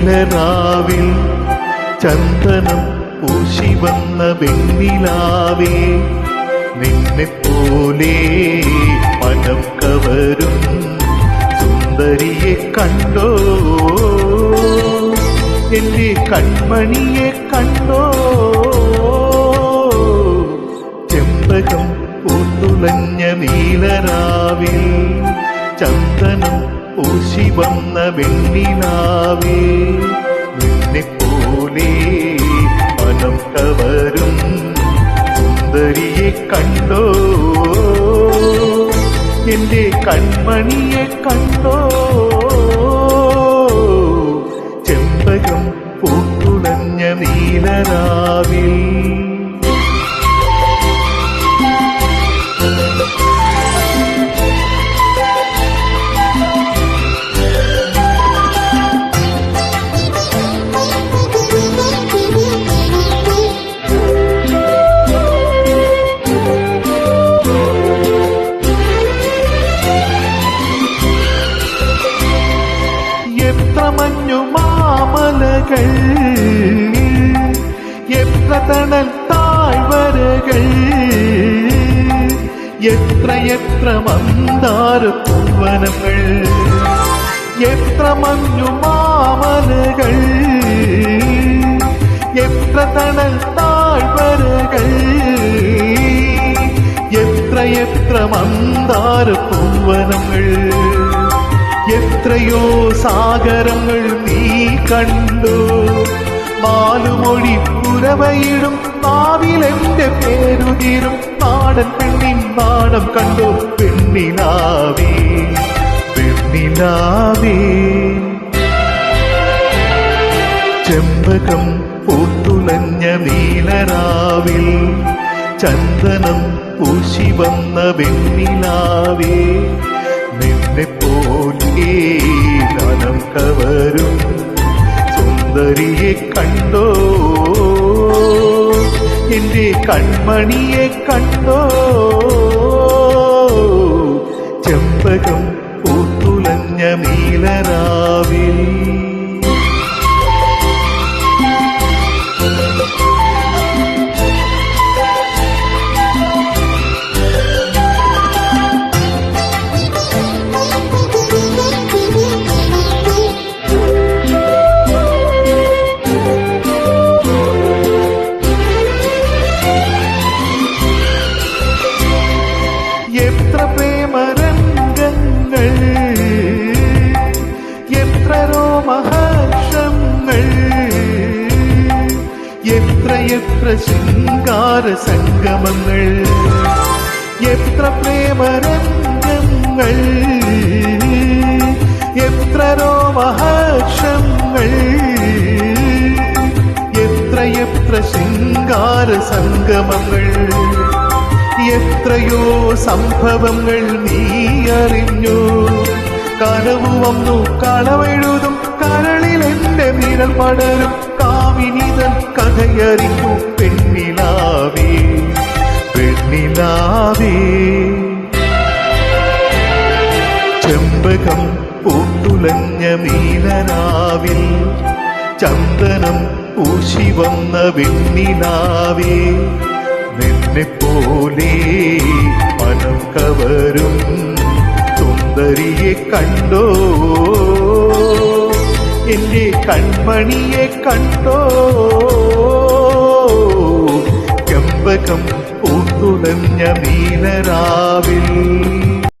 നീലരാവിൽ ചന്ദനം പൂശി വന്ന വെണ്ണിലാവേ നിന്നെപ്പോലെ മനം കവരും സുന്ദരിയെ കണ്ടോ എന്റെ കൺമണിയെ കണ്ടോ ചെമ്പകം പൂത്തുലഞ്ഞ നീലരാവിൽ ചന്ദനം പൂശി വന്ന വെണ്ണിലാവേ നിന്നെപ്പോലെ മനം കവരും സുന്ദരിയെ കണ്ടോ എന്റെ കൺമണിയെ കണ്ടോ ചെമ്പകം പൂത്തുലഞ്ഞ നീലരാവിൽ എത്ര മഞ്ഞുമാമലകൾ എത്ര തണൽ താഴ്വരകൾ എത്ര മന്ദാര പൂവനങ്ങൾ എത്ര മഞ്ഞുമാമലകൾ എത്ര തണൽ താഴ്വരകൾ എത്ര മന്ദാര പൂവനങ്ങൾ എത്രയോ സാഗരങ്ങൾ നീ കണ്ടു മാലുമൊഴി പുരവയിടും നാവിലെന്റെ പേരുതീരും നാടൻ പെണ്ണിൻ നാണം കണ്ടു പെണ്ണിലാവേ പെണ്ണിലാവേ ചെമ്പകം പൂത്തുലഞ്ഞ നീലരാവിൽ ചന്ദനം പൂശി വന്ന വെണ്ണിലാവേ നിന്നെപ്പോലെ മനം കവരും സുന്ദരിയെ കണ്ടോ എന്റെ കൺമണിയെ കണ്ടോ ചെമ്പകം പൂത്തുലഞ്ഞ നീലരാവിൽ എത്ര പ്രേമരംഗങ്ങൾ എത്ര രോമഹർഷങ്ങൾ എത്ര ശൃംഗാര സംഗമങ്ങൾ എത്ര പ്രേമരംഗങ്ങൾ എത്ര രോമഹർഷങ്ങൾ എത്ര ശൃംഗാര സംഗമങ്ങൾ എത്രയോ സംഭവങ്ങൾ നീ അറിഞ്ഞു കനവു വന്നു കളവെഴുതും കരളിൽ എന്റെ വിരൽ പടരും കാമിനിതൻ കഥയറിഞ്ഞു പെണ്ണിലാവേ പെണ്ണിലാവേ ചെമ്പകം പൂത്തുലഞ്ഞ നീലരാവിൽ ചന്ദനം പൂശി വന്ന വെണ്ണിലാവേ നിന്നെപ്പോലെ മനം കവരും സുന്ദരിയെ കണ്ടോ എന്റെ കൺമണിയെ കണ്ടോ ചെമ്പകം പൂത്തുലഞ്ഞ നീലരാവിൽ